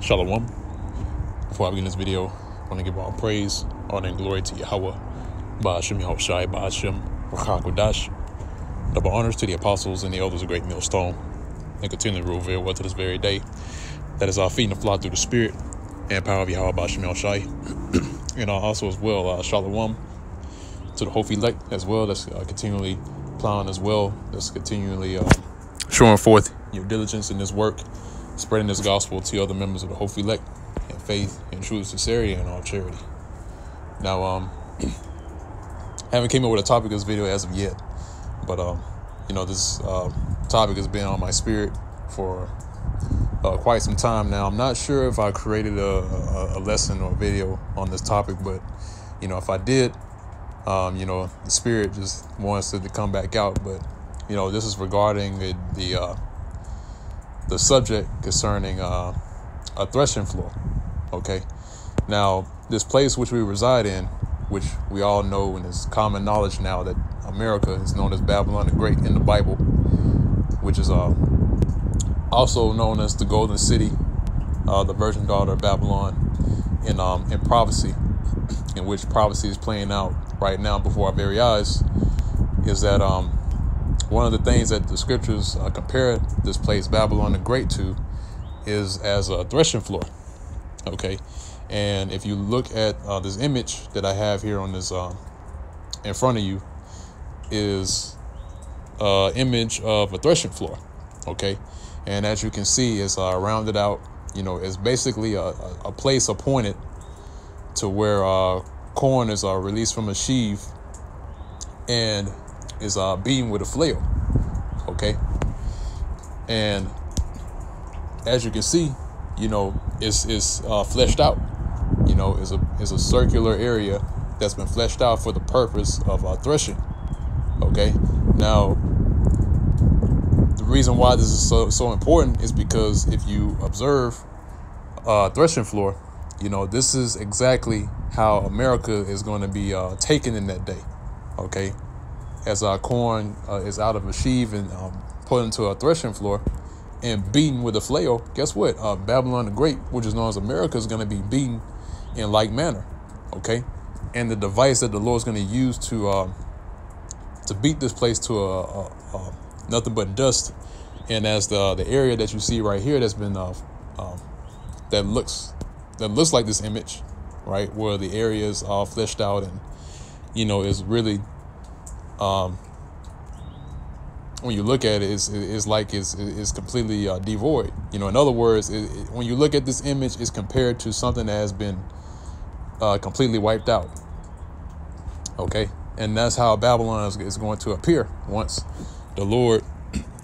Shalom. Before I begin this video, I want to give all praise, honor, and glory to Yahweh, Ba'ashem Yahushai, Ba'ashem Rachakodash. Double honors to the apostles and the elders of Great Millstone, and continue to reveal what to this very day. That is our feeding the flock through the Spirit and power of Yahweh, Ba'ashem Yahushai. And also as well, Shalom to the Hope elect as well. That's continually plowing as well. That's continually showing forth your diligence in this work, spreading this gospel to other members of the Hope elect in faith and truth, sincerity, and all charity. Now, haven't came up with a topic of this video as of yet, but this topic has been on my spirit for quite some time now. I'm not sure if I created a lesson or video on this topic, but if I did, the spirit just wants it to come back out. But this is regarding the subject concerning a threshing floor. Okay, now this place which we reside in, which we all know and is common knowledge now that America is known as Babylon the Great in the Bible, which is also known as the Golden City, the virgin daughter of Babylon in prophecy, in which prophecy is playing out right now before our very eyes, is that one of the things that the scriptures compare this place, Babylon the Great, to is as a threshing floor. Okay, and if you look at this image that I have here on this in front of you, is image of a threshing floor. Okay, and as you can see, it's rounded out. It's basically a place appointed to where corn is released from a sheaf and is beaten with a flail. Okay, and as you can see, it's fleshed out. Is a circular area that's been fleshed out for the purpose of threshing. Okay, now the reason why this is so important is because if you observe threshing floor, this is exactly how America is going to be taken in that day. Okay, as our corn is out of a sheaf and put into a threshing floor and beaten with a flail, guess what? Babylon the Great, which is known as America, is going to be beaten in like manner. Okay, and the device that the Lord is going to use to beat this place to nothing but dust, and as the area that you see right here that's been that looks like this image, right, where the area is all fleshed out and is really when you look at it, it's completely devoid. In other words, when you look at this image, it's compared to something that has been completely wiped out. Okay, and that's how Babylon is going to appear once the Lord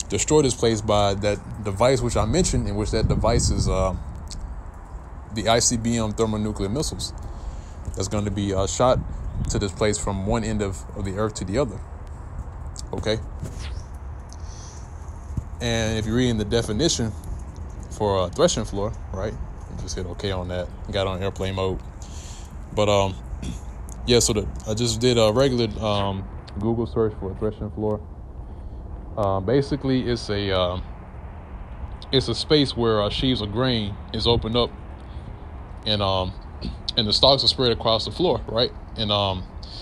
destroyed this place by that device which I mentioned, in which that device is the ICBM thermonuclear missiles that's going to be shot to this place from one end of the earth to the other. Okay, and if you're reading the definition for a threshing floor, right, you just hit OK on that. Got on airplane mode. But yeah, so I just did a regular Google search for a threshing floor. Basically, it's a space where sheaves of grain is opened up, and the stalks are spread across the floor, right? And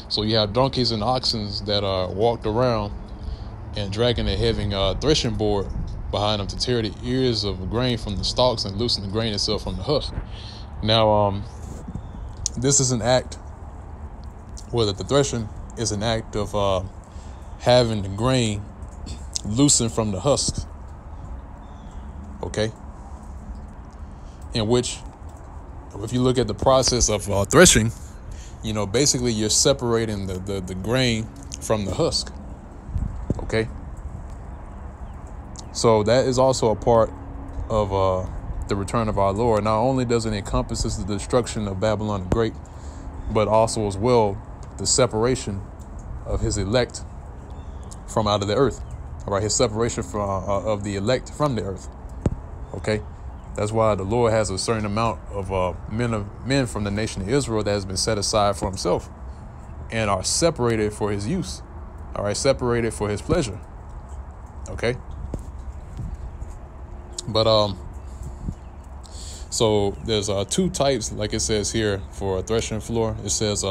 so you have donkeys and oxen that are walked around and dragging a heavy threshing board behind them to tear the ears of grain from the stalks and loosen the grain itself from the husk. Now, this is an act, whether the threshing is an act of having the grain loosened from the husks. Okay, in which, if you look at the process of threshing, basically you're separating the grain from the husk. Okay, so that is also a part of the return of our Lord. Not only does it encompass the destruction of Babylon the Great, but also as well the separation of his elect from out of the earth. All right, his separation from of the elect from the earth. Okay, that's why the Lord has a certain amount of men from the nation of Israel that has been set aside for himself and are separated for his use. All right, separated for his pleasure. Okay, but So there's two types, like it says here, for a threshing floor. It says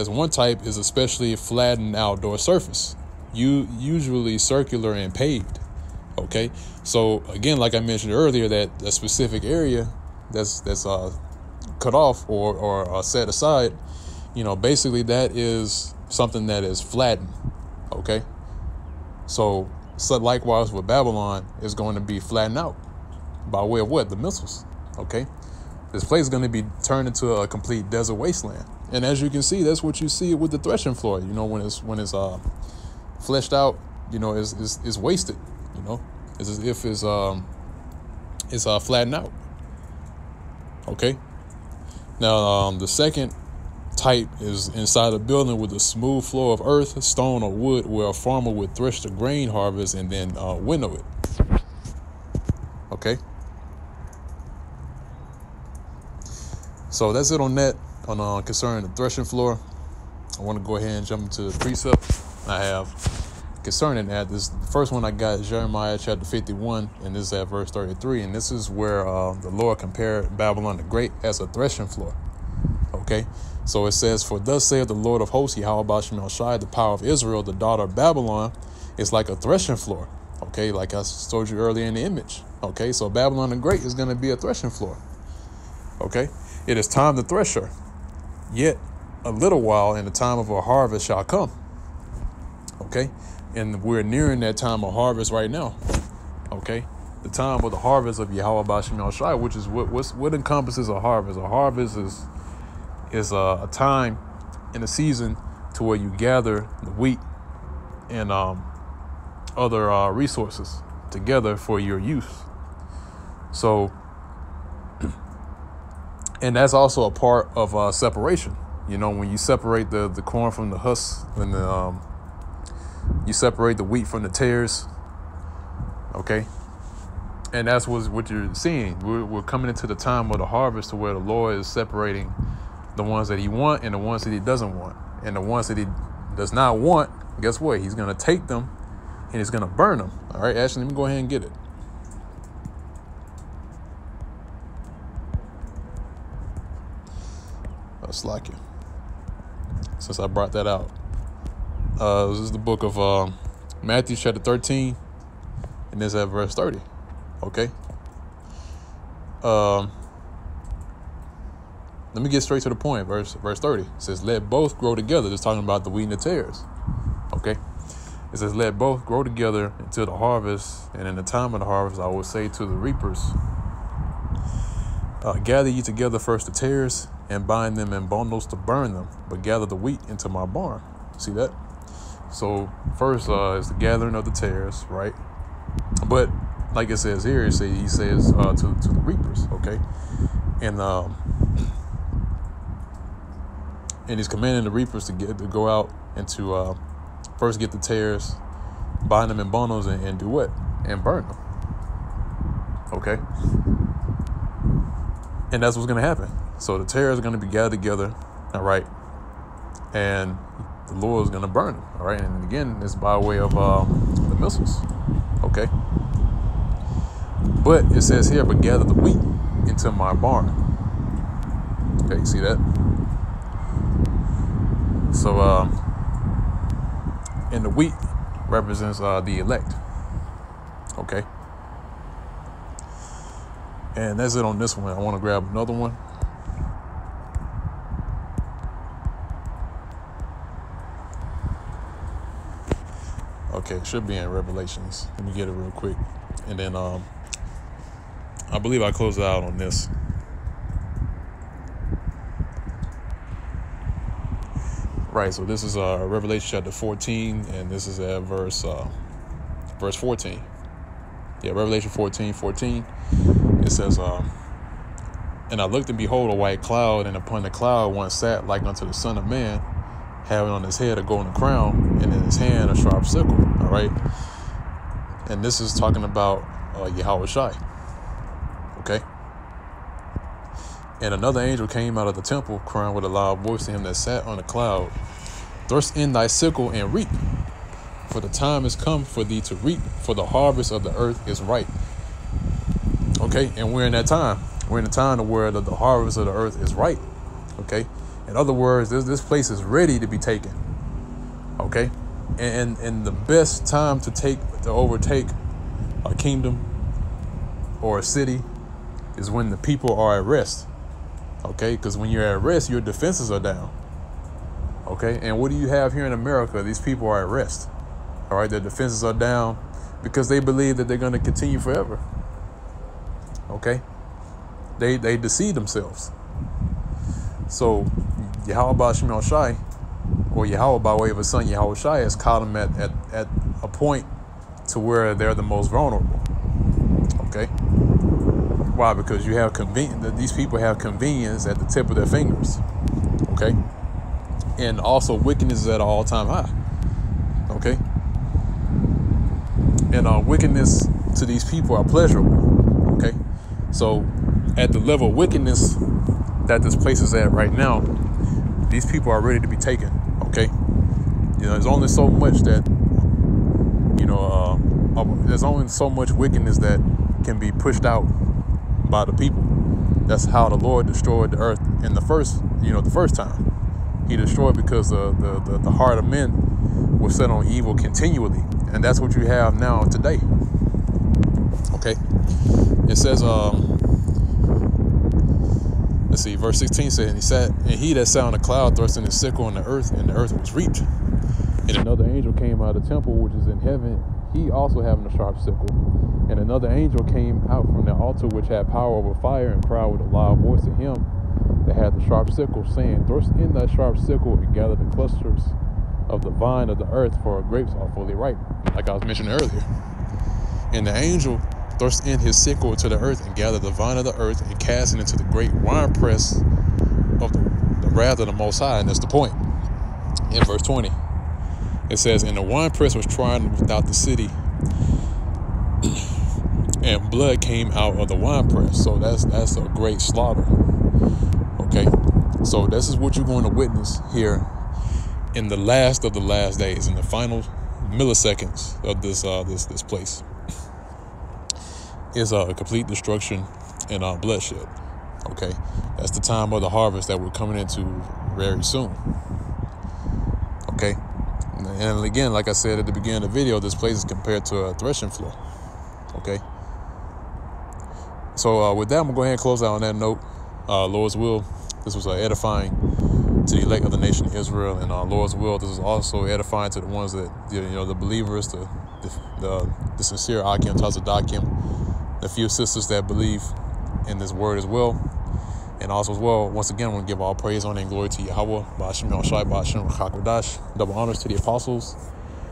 one type is especially flattened outdoor surface, usually circular and paved. Okay, so again, like I mentioned earlier, that specific area that's cut off or set aside, basically that is something that is flattened. Okay, so likewise with Babylon is going to be flattened out by way of what? The missiles. Okay, this place is going to be turned into a complete desert wasteland. And as you can see, that's what you see with the threshing floor. When it's fleshed out, it's wasted. It's as if it's flattened out. Okay. Now the second type is inside a building with a smooth floor of earth, stone, or wood, where a farmer would thresh the grain harvest and then winnow it. Okay. So that's it on that. On concerning the threshing floor, I want to go ahead and jump into the precept I have concerning that. The first one I got is Jeremiah chapter 51, and this is at verse 33. And this is where the Lord compared Babylon the Great as a threshing floor. Okay, so it says, "For thus saith the Lord of hosts, Yahweh Bashim Shai, the power of Israel, the daughter of Babylon, is like a threshing floor." Okay, like I told you earlier in the image. Okay, so Babylon the Great is going to be a threshing floor. Okay, it is time to thresh her. Yet a little while, and the time of our harvest shall come. Okay, and we're nearing that time of harvest right now. Okay, the time of the harvest of Yahweh Bashim Shai, which is what encompasses a harvest. A harvest is a time in a season to where you gather the wheat and other resources together for your use. So, and that's also a part of separation. When you separate the corn from the husk, and you separate the wheat from the tares. Okay, and that's what you're seeing. We're coming into the time of the harvest, to where the Lord is separating the ones that He wants and the ones that He doesn't want. And the ones that He does not want, guess what? He's going to take them and He's going to burn them. All right, Ashley, let me go ahead and get it. Slack you, since I brought that out. This is the book of Matthew chapter 13, and this is at verse 30. Okay. Let me get straight to the point. Verse 30 it says, "Let both grow together." It's talking about the wheat and the tares. Okay. It says, "Let both grow together until the harvest, and in the time of the harvest I will say to the reapers, gather ye together first the tares, and bind them in bundles to burn them, but gather the wheat into my barn." See that? So first is the gathering of the tares, right? But like it says here, he says to the reapers, okay? And he's commanding the reapers to go out and to first get the tares, bind them in bundles, and do what? And burn them. Okay? And that's what's going to happen. So the tares are going to be gathered together, all right? And the Lord is going to burn them, all right? And again, it's by way of the missiles, okay? But it says here, "But gather the wheat into my barn." Okay, you see that? So, and the wheat represents the elect, okay? And that's it on this one. I want to grab another one. Okay, it should be in Revelations. Let me get it real quick. And then I believe I close it out on this. Right, so this is Revelation chapter 14, and this is at verse 14. Yeah, Revelation 14:14. It says, "And I looked, and behold, a white cloud, and upon the cloud one sat like unto the Son of Man, having on his head a golden crown, and in his hand a sharp sickle." All right. And this is talking about Yahweh Shai. Okay. "And another angel came out of the temple, crying with a loud voice to him that sat on the cloud, Thrust in thy sickle and reap, for the time is come for thee to reap, for the harvest of the earth is ripe." Okay, and we're in that time. We're in the time to where the harvest of the earth is ripe. Okay, in other words, this place is ready to be taken. Okay, and the best time to overtake a kingdom or a city is when the people are at rest. Okay, because when you're at rest, your defenses are down. Okay, and what do you have here in America? These people are at rest. All right, their defenses are down because they believe that they're going to continue forever. Okay, they deceive themselves. So Yahweh Ba'Shem Shai, or Yahweh by way of his son Yahweh Shai, has caught them at a point to where they're the most vulnerable. Okay, why? Because you have these people have convenience at the tip of their fingers. Okay, and also wickedness is at an all-time high. Okay, and wickedness to these people are pleasurable. Okay, so at the level of wickedness that this place is at right now, these people are ready to be taken. Okay, there's only so much that there's only so much wickedness that can be pushed out by the people. That's how the Lord destroyed the earth in the first time. He destroyed because the heart of men was set on evil continually, and that's what you have now today. Okay, it says, let's see, verse 16 says, and he that sat on the cloud thrust in his sickle in the earth, and the earth was reaped. And another angel came out of the temple which is in heaven, he also having a sharp sickle. And another angel came out from the altar which had power over fire, and cried with a loud voice to him that had the sharp sickle, saying, thrust in that sharp sickle and gather the clusters of the vine of the earth, for her grapes are fully ripe, like I was mentioning earlier. And the angel thrust in his sickle to the earth and gathered the vine of the earth and cast it into the great winepress of the wrath of the Most High. And that's the point. In verse 20, it says, and the winepress was trodden without the city, and blood came out of the winepress. So that's a great slaughter. Okay, so this is what you're going to witness here in the last of the last days, in the final milliseconds of this place. Is a complete destruction and bloodshed. Okay, that's the time of the harvest that we're coming into very soon. Okay, and again, like I said at the beginning of the video, this place is compared to a threshing floor. Okay, so with that, I'm gonna go ahead and close out on that note. Lord's will, this was edifying to the elect of the nation of Israel, and Lord's will, this is also edifying to the ones that the believers, the sincere Akim, Tazadakim, the few sisters that believe in this word as well. And also as well, once again, I want to give all praise, honor, and glory to Yahweh, Ba'Shem Shai, Ba'Shem Chakodash, double honors to the apostles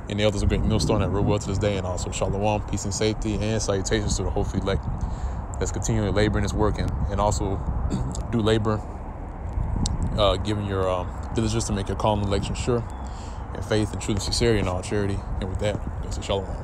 and the elders of Great Millstone that rule well to this day, and also Shalom, peace and safety, and salutations to the whole elect that's continually laboring this work, and also do labor, giving your diligence to make your call and election sure, and faith and truth and sincerity in all charity. And with that, go say Shalom.